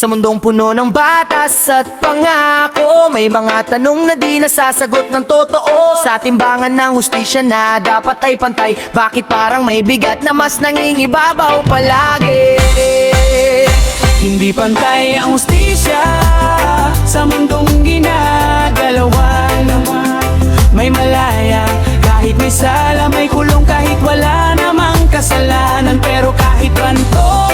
Sa mundong puno ng batas at pangako, may mga tanong na di nasasagot ng totoo. Sa timbangan ng hustisya na dapat ay pantay, bakit parang may bigat na mas nangingibabaw palagi? Hindi pantay ang hustisya sa mundong ginagalawan. May malaya kahit may sala, may kulong kahit wala namang kasalanan. Pero kahit ganito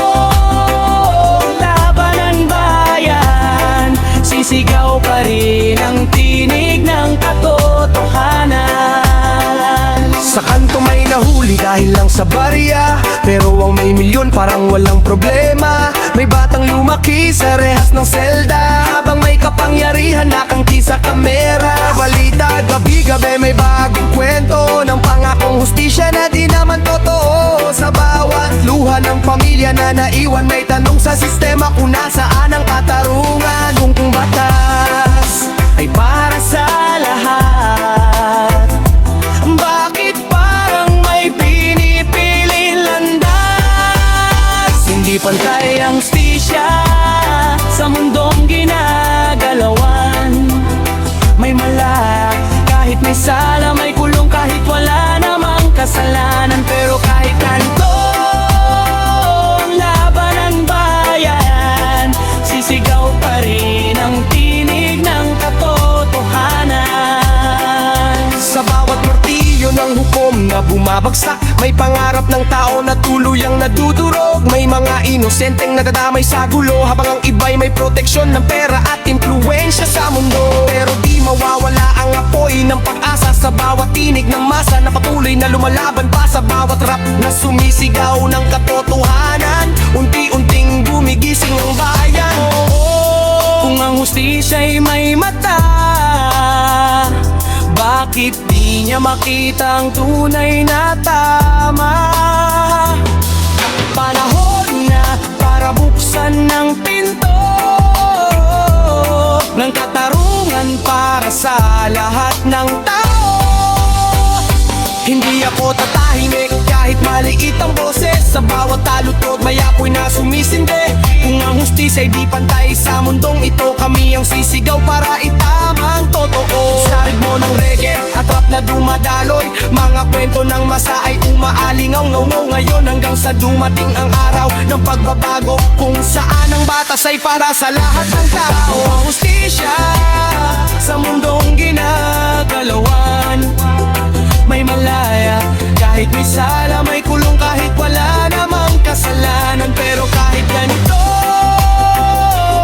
sisigaw pa rin ang tinig ng katotohanan. Sa kanto may nahuli dahil lang sa barya, pero ang may milyon parang walang problema. May batang lumaki sa rehas ng selda, habang may kapangyarihan nakangki sa kamera. Balita gabi-gabi may bagong kwento ng pangakong hustisya na di naman totoo. Sa bawat luha ng pamilya na naiwan, may tanong sa sistema kung nasaan ang katarungan. Kung batas ay para sa lahat, bakit parang may pinipiling landas? Hindi pantay ang hustisya sa mundong ginagalawan. May mala kahit may sala, may kulong kahit wala namang kasalanan. Pero kahit ganito ang laban ng bayan, sisigaw pa rin ang tinig ng katotohanan. Sa bawat martilyo ng hukom na bumabagsak, may pangarap ng tao na tuluyang nadudurog. May mga inosenteng nadadamay sa gulo, habang ang iba'y may proteksyon ng pera at impluensya sa mundo. Pero di mawawala ang apoy ng pag-asa sa bawat tinig ng masa na patuloy na lumalaban pa sa bawat rap na sumisigaw ng katotohanan. Unti-unting gumigising ang bayan. Kung ang hustisya'y may mata, bakit di niya makita ang tunay na tama? Panahon na para buksan ng pinto ng katarungan para sa lahat ng tao. Hindi ako tatahimik kahit maliit ang boses, sa bawat talutod may apoy na sumisindi. Kung ang hustisya'y di pantay sa mundong ito, kami ang sisigaw para itama ang totoo. Sarig mo ng reggae at rap na dumadaloy, mga kwento ng masa ay umaalingaw-ngaw ngayon, hanggang sa dumating ang araw ng pagbabago, kung saan ang batas ay para sa lahat ng tao. Ang hustisya sa mundong ginagalawan, may malaya kahit may sala, may kulong kahit wala namang kasalanan. Pero kahit ganito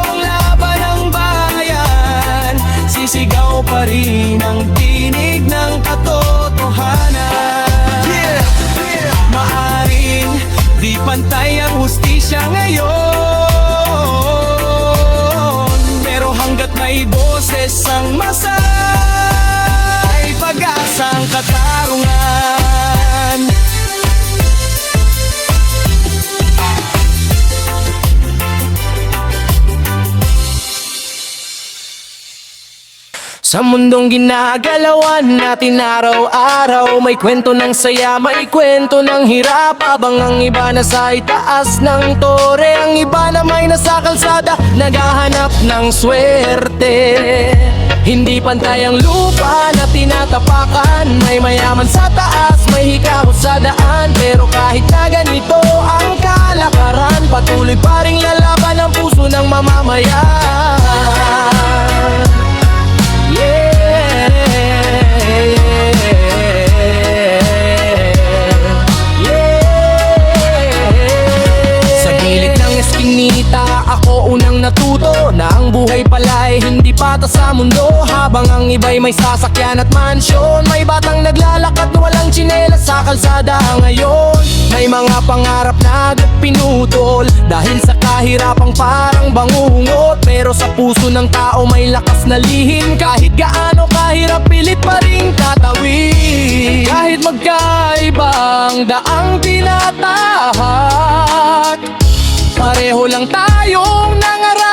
ang laban ng bayan, sisigaw pa rin ang tinig ng katotohanan. Maaring di pantay ang hustisya ngayon, pero hanggat may boses ang masa, ay pag-asang katarungan. Sa mundong ginagalawan natin araw-araw, may kwento ng saya, may kwento ng hirap. Habang ang iba nasa itaas ng tore, ang iba na may nasa kalsada, naghahanap ng swerte. Hindi pantay ang lupa na tinatapakan, may mayaman sa taas, may hikahos sa daan. Pero kahit na ganito ang kalakaran, patuloy pa ring lalaban ang puso ng mamamayan. Ako unang natuto na ang buhay pala ay hindi patas sa mundo. Habang ang iba'y may sasakyan at mansyon, may batang naglalakad na walang tsinelas sa kalsada ngayon. May mga pangarap na pinutol dahil sa kahirapang parang bangungot. Pero sa puso ng tao may lakas na lihim, kahit gaano kahirap pilit pa rin tatawid. Kahit magkaibang daang tinatahak, pareho lang tayong nangararap.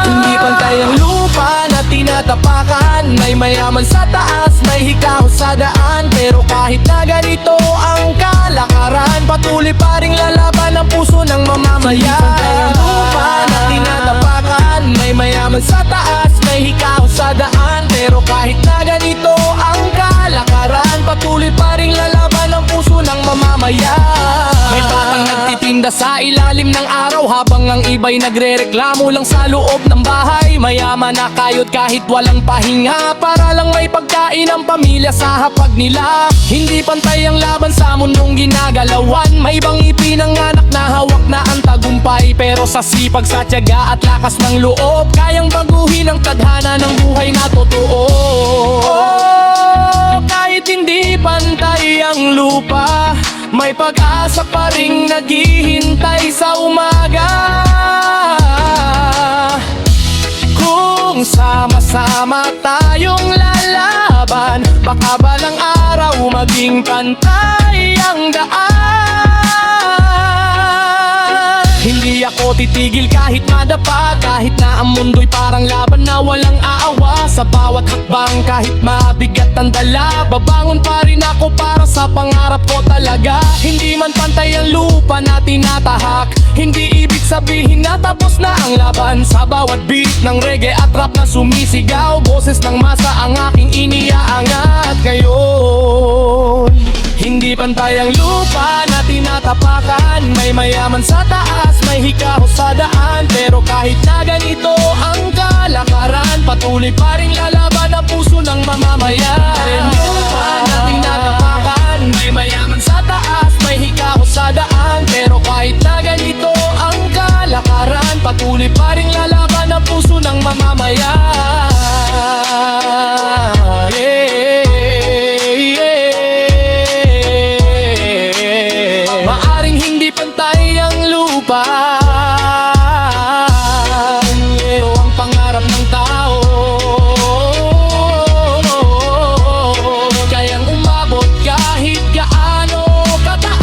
Hindi pantay ang lupa na tinatapakan, may mayaman sa taas, may hikahos sa daan. Pero kahit na ganito ang kalakaran, patuloy pa ring lalaban ang puso ng mamamayan. pamilya sa ilalim ng araw, habang ang iba'y nagrereklamo lang sa loob ng bahay. Mayaman na kayod kahit walang pahinga, para lang may pagkain ang pamilya sa hapag nila. Hindi pantay ang laban sa mundong ginagalawan. May ibang ipinanganak na hawak na ang tagumpay, pero sa sipag, sa tiyaga at lakas ng loob, kayang baguhin ang tadhana ng buhay na totoo. Kahit hindi pantay ang lupa, may pag-asa pa ring naghihintay sa umaga. Kung sama-sama tayong lalaban, baka balang araw maging pantay ang daan. Hindi ako titigil kahit madapa, kahit na ang mundo'y parang laban na walang aawa. Sa bawat hakbang kahit mabigat ang dala, babangon pa rin ako para sa pangarap ko talaga. Hindi man pantay ang lupa na tinatahak, hindi ibig sabihin na tapos na ang laban. Sa bawat beat ng reggae at rap na sumisigaw, boses ng masa ang aking iniaangat ngayon. Hindi pantay ang lupa na tinatapakan, may mayaman sa taas, may hikaw sa daan. Pero kahit na ganito ang kalakaran, patuloy pa rin lalaban ang puso ng mamamayan. Lupa na tinatapakan, may mayaman sa taas, may hikaw sa daan. Pero kahit na ganito ang kalakaran, patuloy pa rin lalaban ang puso ng mamamayan. Maaring hindi pantay ang lupa, pero ang pangarap ng tao kayang umabot kahit gaano kataas.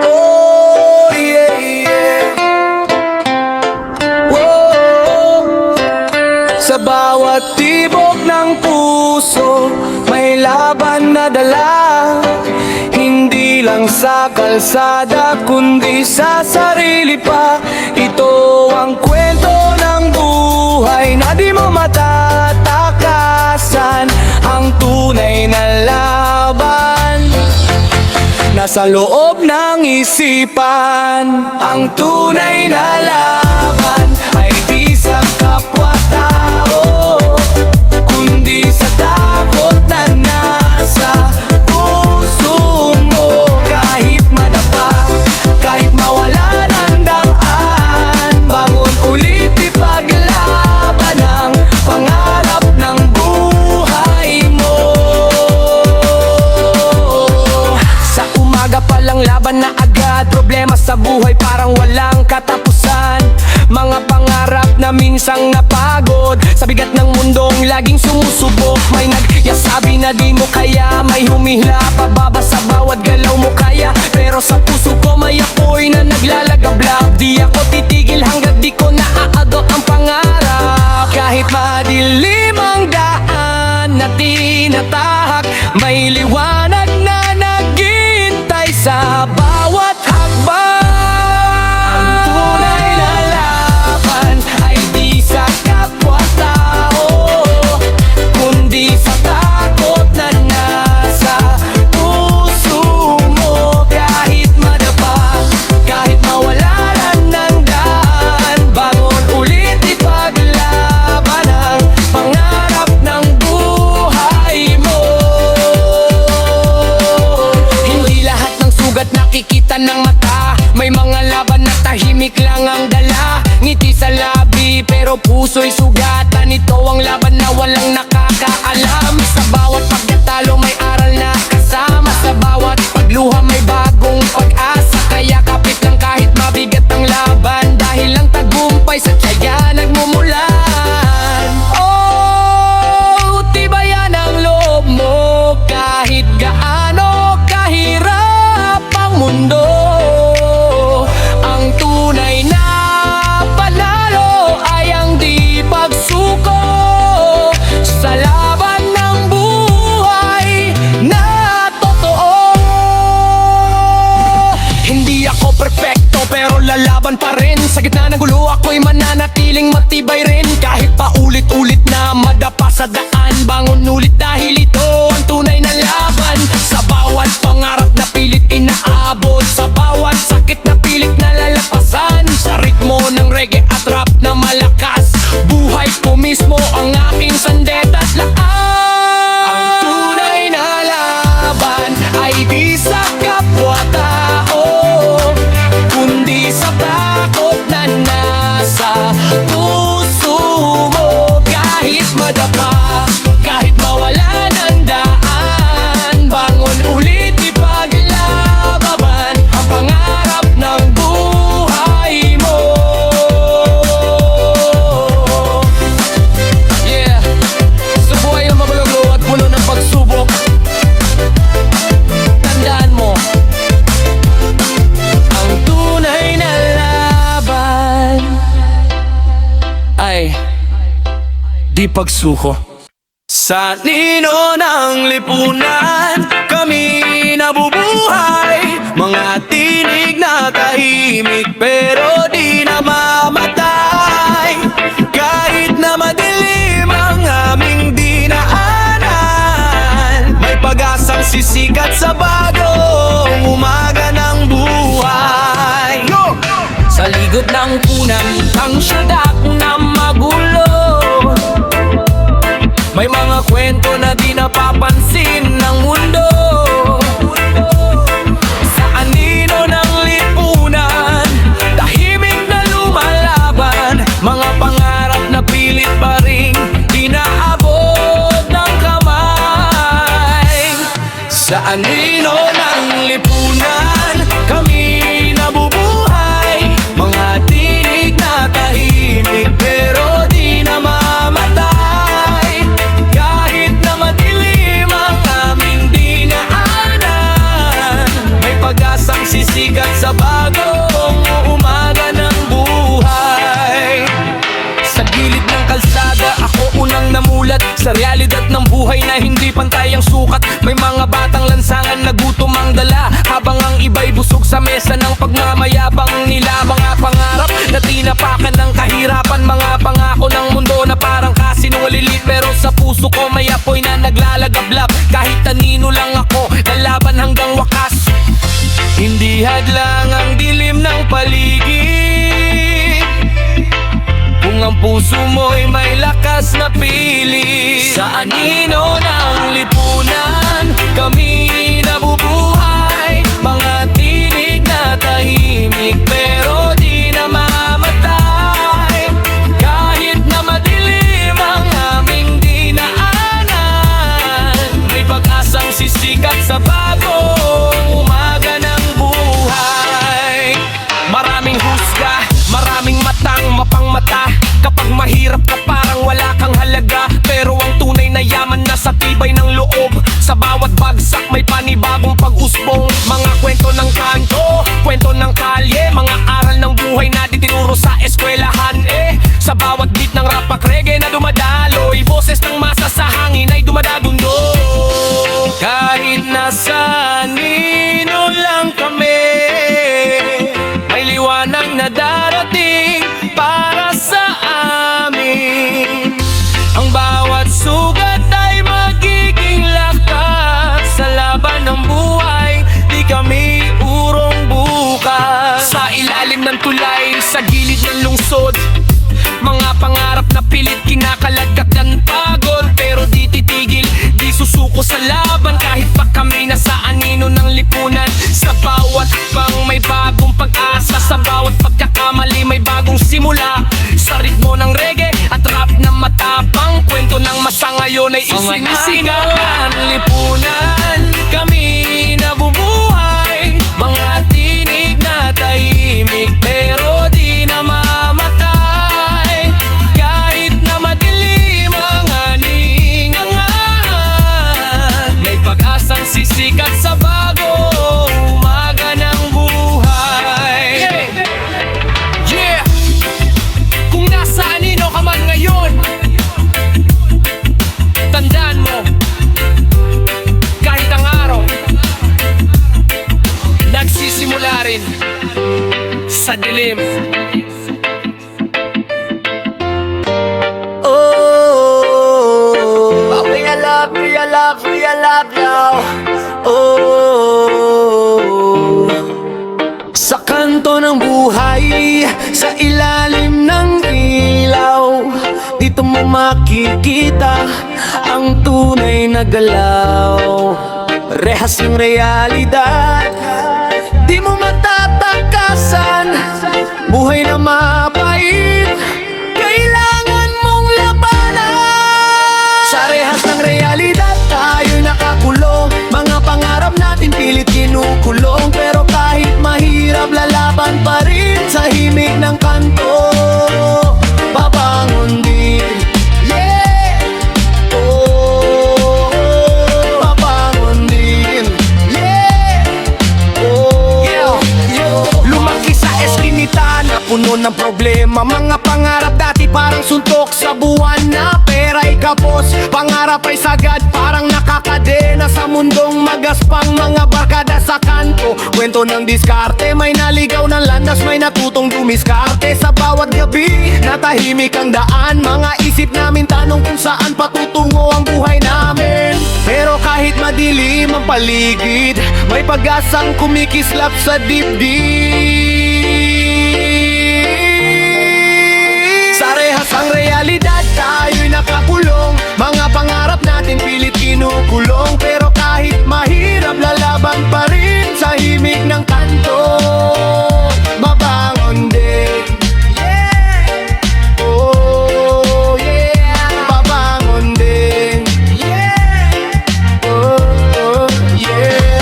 Oh, yeah, yeah. Whoa. Sa bawat tibok ng puso, may laban na dala. Hindi lang sa kalsada, kundi sa sarili pa. Ito ang kwento ng buhay na di mo matatakasan. Ang tunay na laban nasa loob ng isipan. Ang tunay na laban ay di sa kapwa-tao, kundi sa takot na nasa puso mo. Kahit madapa, kahit mawala ng daan, bangon ulit, ipaglaban ang pangarap ng buhay mo. Sa umaga palang laban na agad, problema sa buhay parang walang katapusan. Mga pangarap na minsang napagod, sa bigat ng mundong laging sumusubok. May nagyasabi na di mo kaya, may humihla pababa sa bawat galaw mo kaya. Pero sa puso ko may apoy na naglalagablab, di ako titigil hanggat di ko naaabot ang pangarap. Kahit madilim ang daan na tinatahak, may liwanag na naghihintay sa bawat hakbang. Ang tunay na laban ay di sa kapwa-tao, kundi sa takot na nasa puso mo. Kahit madapa, kahit mawalan ng daan, bangon ulit, ipaglaban ang pangarap ng buhay mo. Hindi lahat ng sugat nakikita ng mata, may mga laban na tahimik lang ang dala. Ngiti sa labi pero puso'y sugatan, ito ang laban na walang nakakaalam. Sa bawat pagkatalo may aral na kasama, sa bawat pagluha may bagong pag-asa. Kaya kapit lang kahit mabigat ang laban, dahil ang tagumpay sa tiyaga nagmumulan. Oh, tibayan ang loob mo kahit gaano kahirap ang mundo. Ang tunay na panalo ay ang di pagsuko sa laban ng buhay na totoo. Hindi ako perfecto pero lalaban pa rin. Sa gitna ng gulo ako'y mananatiling matibay rin. Kahit pa paulit-ulit na madapa sa daan. Bangon ulit dahil ito ang tunay na laban. Sa bawat pangarap na pilit inaabot, sa bawat sakit na pilit na lalapasan. Sa ritmo ng reggae at rap na malakas, buhay ko mismo ang aking sandeta at laan. Ang tunay na laban ay di sa kapwa-tao, kundi sa takot na nasa puso mo. Kahit madapa, kahit mawala ng daan, bangon ulit, ipaglaban ang pangarap ng buhay mo. Yeah, sa buhay na magulo at puno ng pagsubok, tandaan mo, ang tunay na laban ay di pagsuko. Sa nino ng lipunan kami nabubuhay, mga tinig na tahimik pero di namamatay. Kahit na madilim ang aming dinaanan, may pag-asang sisikat sa bagong umaga ng buhay. Sa likod ng punan, ang syadak na magulo, may mga kwento na di napapansin ng mundo. Sa anino ng lipunan, tahimik na lumalaban, mga pangarap na pilit pa rin di naabot ng kamay. Sa anino ng lipunan kami nabubuhay, mga tinig na tahimik pero di namamatay. Kahit na madilim ang aming dinaanan, may pag-asang sisikat sa bagong umaga ng buhay. Sa gilid ng kalsada ako unang namulat, sa realidad ng buhay na hindi pantay ang sukat. May mga batang lansangan na gutom ang dala, habang ang iba'y busog sa mesa ng pagmamayabang nila. Mga pangarap na tinapakan ng kahirapan, mga pangako ng mundo na parang kasinungalingan. Pero sa puso ko may apoy na naglalagablab, kahit tanino lang ako, lalaban hanggang wakas. Hindi hadlang ang dilim ng paligid kung ang puso mo'y may lakas na pilit. Sa anino ng lipunan kami nabubuhay, mga tinig na tahimik pero di namamatay. Kahit na madilim ang aming dinaanan, may pag-asang sisikat sa bagong umaga ng buhay. Maraming husga, maraming matang mapangmata, kapag mahirap ka parang wala kang halaga. Pero ang tunay na yaman nasa tibay ng loob, sa bawat bagsak may panibagong pag-usbong. Mga kwento ng kanto, kwento ng kalye, mga aral ng buhay na di tinuro sa eskwelahan. Sa bawat beat ng rap at reggae na dumadaloy, boses ng masa sa hangin ay dumadagundo. Kahit nasa nino lang kami, may liwanag na darating para sa amin. Ang bawat sugat ay magiging lakas sa laban ng buhay, di kami urong bukas. Sa ilalim ng tulay, sa gilid ng lungsod, mga pangarap na pilit kinakalagkat ng pagod, pero di titigil, di susuko sa laban. Kahit pa kami nasa anino ng lipunan, sa bawat bang may bagong pag-asa, sa bawat pagkakamali may bagong simula. Sa ritmo ng reggae at rap na matapang, kwento ng masa ngayon ay isinasigawan. Lipunan kami nabubuhay, mga tinig na tahimik pero di namamatay. Kahit na madilim ang aningangan, may pag-asang sisikat sa bagong umaga ng buhay. Yeah! Kung nasa anino ka man ngayon, tandaan mo, kahit makikita ang tunay na galaw. Rehas yung realidad, di mo matatakasan. Buhay na mapait, kailangan mong labanan. Sa rehas ng realidad, tayo'y nakakulong. Mga pangarap natin pilit kinukulong. Pero kahit mahirap, lalaban pa rin sa himig ng kanto. Babangon din, yeah. Oh, babangon din, yeah. Oh, yeah. Lumaki sa eskinita na puno ng problema. Mga pangarap dati parang suntok sa buwan na pera'y kapos. Pangarap ay sagad parang nakakadena sa mundong magaspang. Mga barkada sa kanto, kwento ng diskarte. May naligaw ng landas, may natutong dumiskarte. Sa bawat gabi, natahimik ang daan. Mga isip namin tanong kung saan patutungo ang buhay namin. Pero kahit madilim ang paligid, may pag-asang kumikislap sa dibdib. Sa rehas ang realidad, tayo'y nakakulong. Mga pangarap natin pilit kinukulong. Pero kahit mahirap, lalaban pa rin sa himig ng kanto. Babangon din, yeah. Oh, yeah. Babangon din, yeah. Oh, yeah.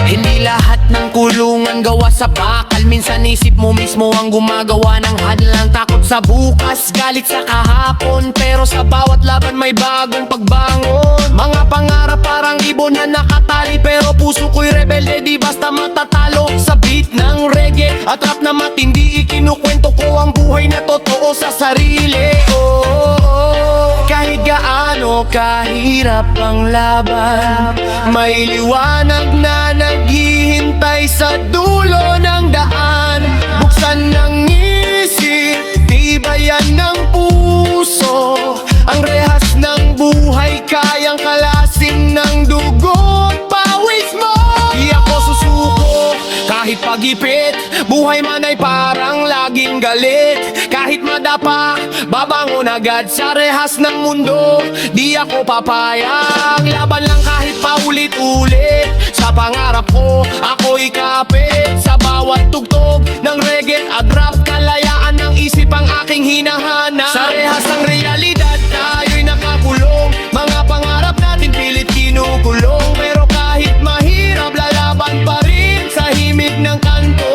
Hindi lahat ng kulungan gawa sa bakal. Minsan isip mo mismo ang gumagawa ng hadlang. Takot sa bukas, galit sa kahapon. Pero sa bawat laban may bagong pagbangon. Mga pangarap parang ibon na nakatali. Pero puso ko'y rebelde, di basta matatalo. Sa beat ng reggae at rap na matindi, ikinukwento ko ang buhay na totoo sa sarili. Oh, kahit gaano kahirap ang laban, may liwanag na naghihintay sa dulo ng daan. Buksan ng isip, tibayan ng puso. Ang rehas ng buhay kayang kalasin ng dugo at pawis mo. Di ako susuko kahit pagipit, buhay man ay parang laging galit. Kahit madapa, babangon agad sa rehas ng mundo. Di ako papayag, laban lang kahit paulit-ulit. Sa pangarap ko, ako'y kapit. Sa bawat tugtog ng reggae at rap, kalayaan ng isip ang aking hinahanap. Sa rehas ng realidad, tayo'y nakakulong. Mga pangarap natin pilit kinukulong. Pero kahit mahirap, lalaban pa rin sa himig ng kanto.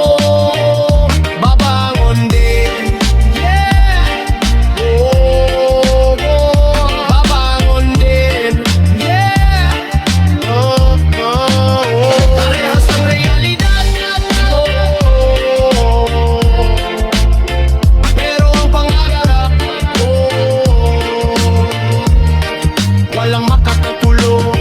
Babangon din, yeah. Oh, oh. Babangon din, yeah. Oh, oh, oh. Parehas ng realidad, oh. Pero ang pangarap, oh, walang makakatulong.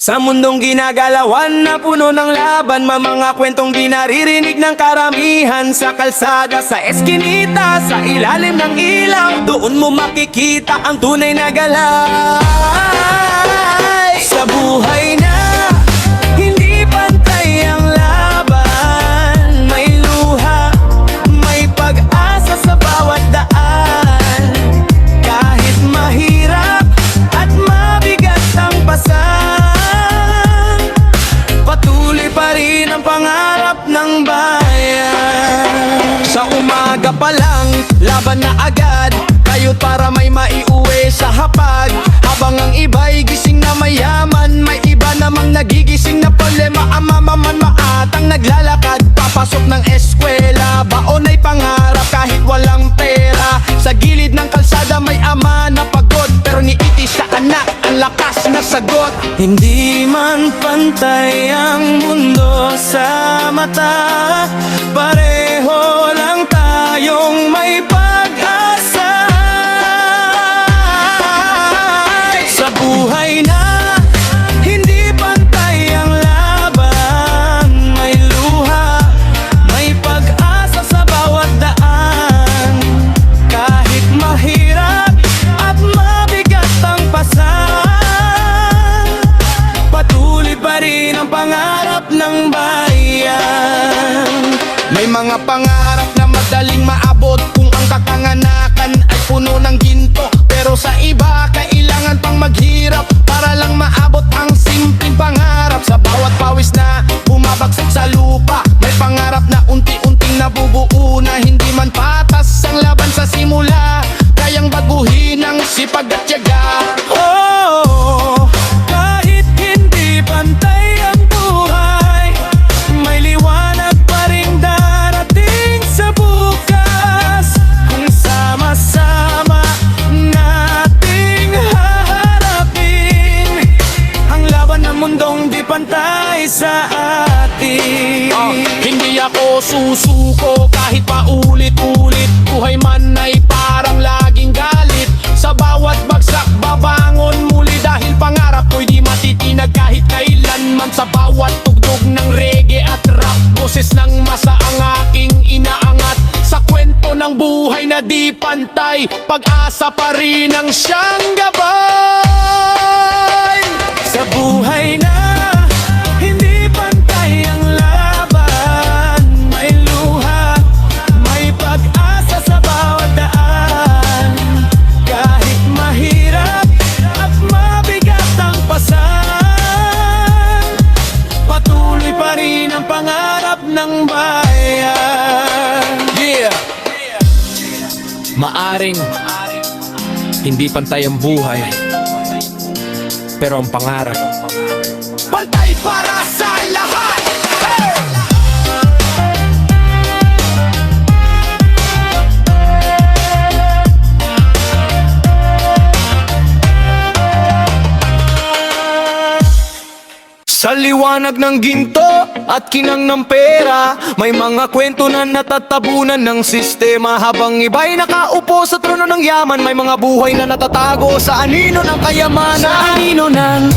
Sa mundong ginagalawan na puno ng laban, mga kwentong di naririnig ng karamihan. Sa kalsada, sa eskinita, sa ilalim ng ilaw, doon mo makikita ang tunay na galay. Sa buhay na hindi pantay ang laban, may luha, may pag-asa sa bawat daan. Kahit mahirap at mabigat ang pasan, patuloy pa rin ang pangarap ng bayan. Sa umaga pa lang, laban na agad, kayod para may maiuwi sa hapag. Habang ang iba'y gising na mayaman, may iba namang nagigising na problema. Ang mama man maatang naglalakad, papasok ng eskwela. Baon ay pangarap kahit walang pera. Sa gilid ng kalsada may ama na pagod, pero niitis sa anak ang lakas na sagot. Hindi man pantay ang mundo sa mata, pareho lang tayong may pag-asa. Sa buhay na hindi pantay ang laban, may luha, may pag-asa sa bawat daan. Kahit mahirap at mabigat ang pasan, patuloy pa rin ang pangarap ng bayan. May mga pangarap na madaling maabot kung ang Pero sa iba, kailangan pang maghirap para lang maabot ang simpleng pangarap. Sa bawat pawis na bumabagsak sa lupa, may pangarap na unti-unting nabubuo na hindi man patas ang laban sa simula, kayang baguhin ang sipag at tiyaga. Oh, kahit hindi pantay ang buhay, may liwanag pa ring darating sa bukas. Kung sama-sama nating haharapin ang laban ng mundong di pantay sa atin. Hindi ako susuko kahit paulit-ulit, buhay man ay parang laging galit. Sa bawat bagsak babangon muli, dahil pangarap ko'y di matitinag kahit kailanman. Sa bawat tugtog ng reggae at rap, boses ng masa ang aking inaangat. Sa kwento ng buhay na di pantay, pag-asa pa rin ang siyang gabay. Sa buhay na hindi pantay ang laban, may luha, may pag-asa sa bawat daan. Kahit mahirap at mabigat ang pasan, patuloy pa rin ang pangarap ng bayan. Yeah! Maaring hindi pantay ang buhay, pero ang pangarap pantay para sa lahat! Hey! Sa liwanag ng ginto at kinang ng pera, may mga kwento na natatabunan ng sistema. Habang iba'y nakaupo sa trono ng yaman, may mga buhay na natatago sa anino ng kayamanan. Sa anino ng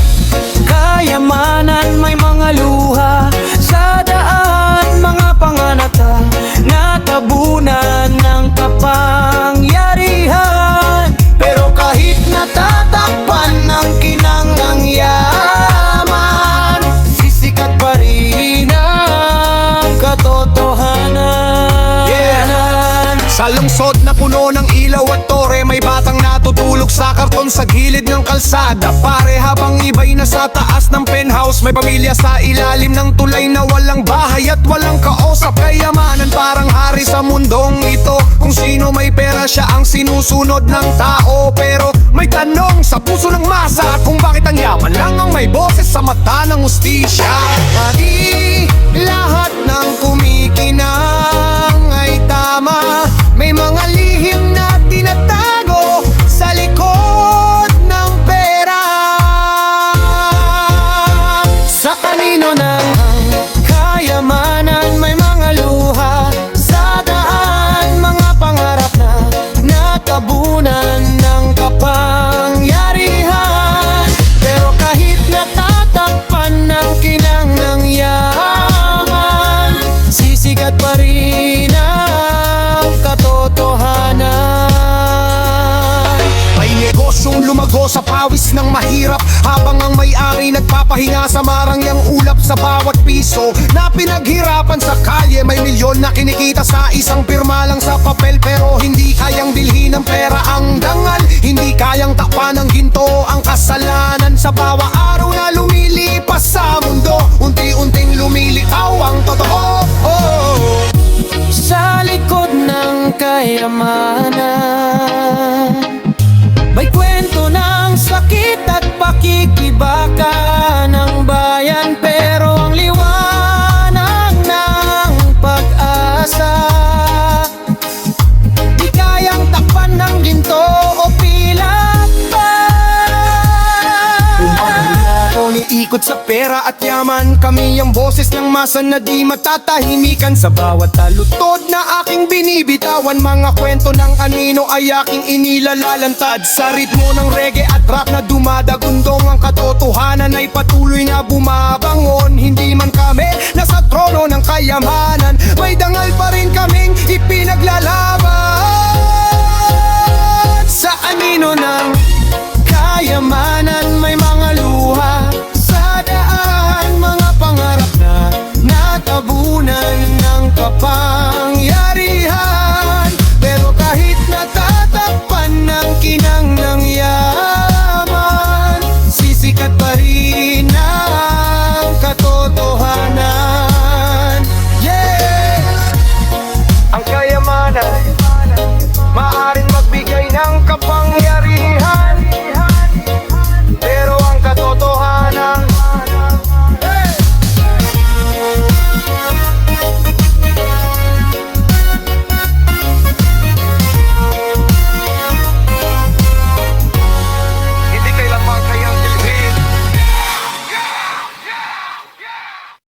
kayamanan, may mga luha sa daan, mga panganata na tabunan ng kapangyarihan. Pero kahit natatakpan ng kinang ng yaman, sisikat pa rin ang katotohanan. Yeah. Sa lungsod na puno ng ilaw at tore, may batang natutulog sa karton sa gilid ng kalsada. Pare, habang iba'y nasa taas ng penthouse, may pamilya sa ilalim ng tulay na walang bahay at walang kausap. Kayamanan parang hari sa mundong ito, kung sino may pera siya ang sinusunod ng tao. Pero may tanong sa puso ng masa, kung bakit ang yaman lang ang may boses sa mata ng hustisya. Di lahat ng kumikinang ay tama, may mga lihim na tinatago sa likod ng pera. Sa kanino ng kayamanan, may mga luha sa daan, mga pangarap na natabunan ng kapangyarihan. Pero kahit natatakpan ng kinang ng yaman, sisigat pa rin ang katotohanan. May negosyong lumago sa pawis ng mahirap, habang ang may-ari nagpapahinga sa marangyang ulap. Sa bawat piso na pinaghirapan sa kalye, may milyon na kinikita sa isang pirma lang sa papel. Pero hindi kayang bilhin ng pera ang dangal, hindi kayang takpan ng ginto ang kasalanan. Sa bawat araw na lumilipas sa mundo, unti-unting lumilitaw ang totoo. Oh. Sa likod ng kayamanan, may kwento ng sakit at pakikibaka ng bayan. Pero ang liwanag ng pag-asa, di kayang takpan ng ginto o pilat pa. Ikot sa pera at yaman, kami ang boses ng masa na di matatahimikan. Sa bawat talutod na aking binibitawan, mga kwento ng anino ay aking inilalalantad. Sa ritmo ng reggae at rap na dumadagundong, ang katotohanan ay patuloy na bumabangon. Hindi man kami nasa trono ng kayamanan,